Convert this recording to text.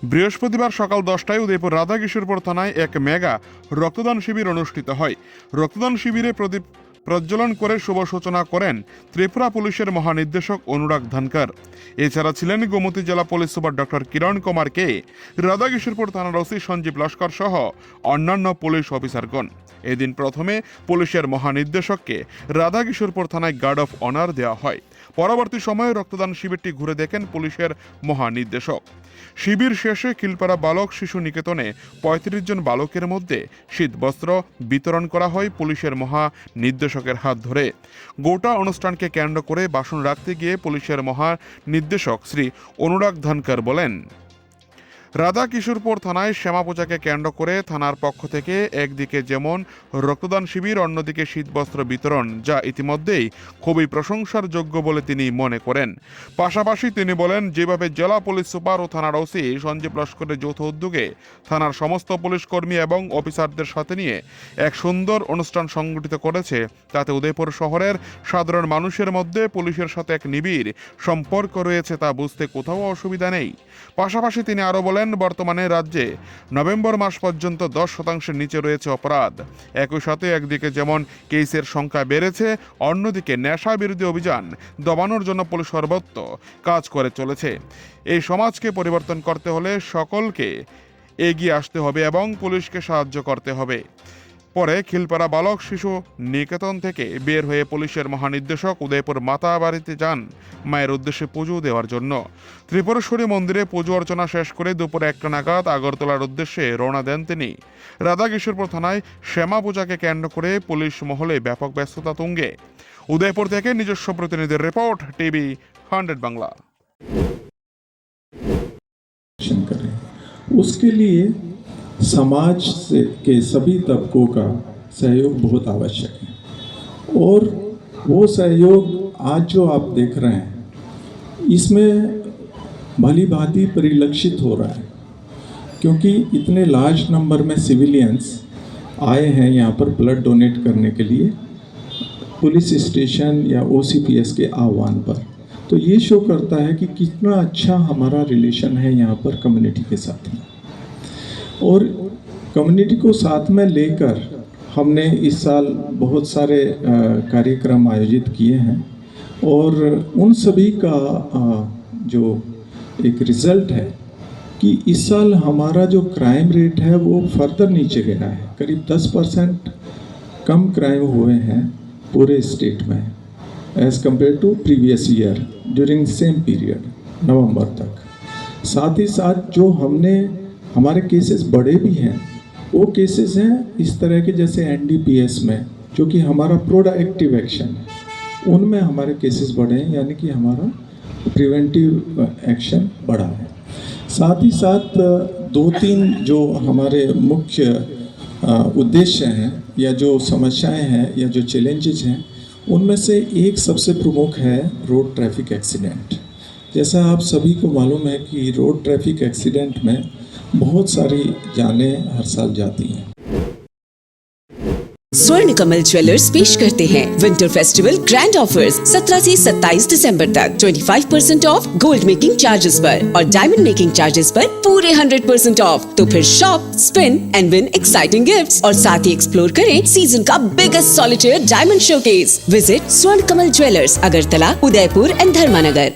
বৃহস্পতিবার সকাল 10টায় উদয়পুর রাধাকিশোরপুর থানায় এক মেগা রক্তদান শিবির অনুষ্ঠিত হয়। রক্তদান শিবিরে প্রদীপ প্রজ্বলন করে শুভ সূচনা করেন ত্রিপুরা পুলিশের মহানির্দেশক অনুরাগ ধানকার। এছাড়া ছিলেন গোমতী জেলা পুলিশ সুপার ডক্টর কিরণ কুমার কে, রাধাকিশোরপুর থানার ওসি সঞ্জীব লস্কর সহ অন্যান্য পুলিশ অফিসারগণ। এদিন প্রথমে পুলিশের মহানির্দেশককে রাধাকিশোরপুর থানায় গার্ড অফ অনার দেওয়া হয়। পরবর্তী সময়ে রক্তদান শিবিরটি ঘুরে দেখেন পুলিশের মহানির্দেশক। শিবির শেষে খিলপাড়া বালক শিশু নিকেতনে ৩৫ জন বালকের মধ্যে শীতবস্ত্র বিতরণ করা হয় পুলিশের মহানির্দেশকের হাত ধরে। গোটা অনুষ্ঠানকে কেন্দ্র করে ভাষণ রাখতে গিয়ে পুলিশের মহানির্দেশক শ্রী অনুরাগ ধানকার বলেন, রাধাকিশোরপুর থানায় শ্যামা পূজাকে কেন্দ্র করে থানার পক্ষ থেকে একদিকে যেমন রক্তদান শিবির, অন্যদিকে শীতবস্ত্র বিতরণ, যা ইতিমধ্যেই খুবই প্রশংসার যোগ্য বলে তিনি মনে করেন। পাশাপাশি তিনি বলেন, যেভাবে জেলা পুলিশ সুপার ও থানার ওসি সঞ্জীব লস্করের যৌথ উদ্যোগে থানার সমস্ত পুলিশ কর্মী এবং অফিসারদের সাথে নিয়ে এক সুন্দর অনুষ্ঠান সংগঠিত করেছে, তাতে উদয়পুর শহরের সাধারণ মানুষের মধ্যে পুলিশের সাথে এক নিবিড় সম্পর্ক রয়েছে, তা বুঝতে কোথাও অসুবিধা নেই। পাশাপাশি তিনি আরও বলেন, বর্তমানে রাজ্যে নভেম্বর মাস পর্যন্ত 10% নিচে রয়েছে অপরাধ। একই সাথে একদিকে যেমন কেসের সংখ্যা বেড়েছে, অন্যদিকে নেশা বিরোধী অভিযান দমানোর জন্য পুলিশ সর্বত্র কাজ করে চলেছে। এই সমাজকে পরিবর্তন করতে হলে সকলকে এগিয়ে আসতে হবে এবং পুলিশকে সাহায্য করতে হবে। পরে খিলপাড়া বালক শিশু নিকেতন থেকে বের হয়ে পুলিশের মহানির্দেশক উদয়পুর মাতা বাড়িতে যান মায়ের উদ্দেশ্যে পুজো দেওয়ার জন্য। ত্রিপুরেশ্বরী মন্দিরে পুজো অর্চনা শেষ করে দুপুরে 1টা নাগাদ আগরতলার উদ্দেশ্যে রওনা দেন তিনি। রাধাকিশোরপুর থানায় শ্যামা পূজাকে কেন্দ্র করে পুলিশ মহলে ব্যাপক ব্যস্ততা তুঙ্গে। উদয়পুর থেকে নিজস্ব প্রতিনিধির রিপোর্ট, টিভি 100 বাংলা। उसके लिए समाज से के सभी तबकों का सहयोग बहुत आवश्यक है और वो सहयोग आज जो आप देख रहे हैं इसमें भली भांति परिलक्षित हो रहा है, क्योंकि इतने लार्ज नंबर में सिविलियंस आए हैं यहाँ पर ब्लड डोनेट करने के लिए पुलिस स्टेशन या OCPS के आह्वान पर। तो ये शो करता है कि कितना अच्छा हमारा रिलेशन है यहाँ पर कम्युनिटी के साथ में, और कम्युनिटी को साथ में लेकर हमने इस साल बहुत सारे कार्यक्रम आयोजित किए हैं और उन सभी का जो एक रिज़ल्ट है कि इस साल हमारा जो क्राइम रेट है वो फर्दर नीचे गया है। करीब 10% कम क्राइम हुए हैं पूरे स्टेट में as compared to previous year during same period नवंबर तक। साथ ही साथ जो हमने हमारे केसेस बढ़े भी हैं, वो केसेस हैं इस तरह के जैसे NDPS में, जो कि हमारा प्रोएक्टिव एक्शन है, उनमें हमारे केसेस बढ़े हैं, यानी कि हमारा प्रिवेंटिव एक्शन बढ़ा है। साथ ही साथ 2-3 जो हमारे मुख्य उद्देश्य हैं या जो समस्याएं हैं या जो चैलेंजेस हैं, उनमें से एक सबसे प्रमुख है रोड ट्रैफिक एक्सीडेंट। जैसा आप सभी को मालूम है कि रोड ट्रैफिक एक्सीडेंट में बहुत सारी जानें हर साल जाती हैं। स्वर्ण कमल ज्वेलर्स पेश करते हैं विंटर फेस्टिवल ग्रैंड ऑफर्स 17 से 27 दिसंबर तक 25% ऑफ गोल्ड मेकिंग चार्जेस पर और डायमंड मेकिंग चार्जेस पर पूरे 100% ऑफ। तो फिर shop, spin and win exciting gifts और साथ ही एक्सप्लोर करें सीजन का biggest solitaire diamond showcase. Visit स्वर्ण कमल ज्वेलर्स, अगरतला, उदयपुर एंड धर्मानगर।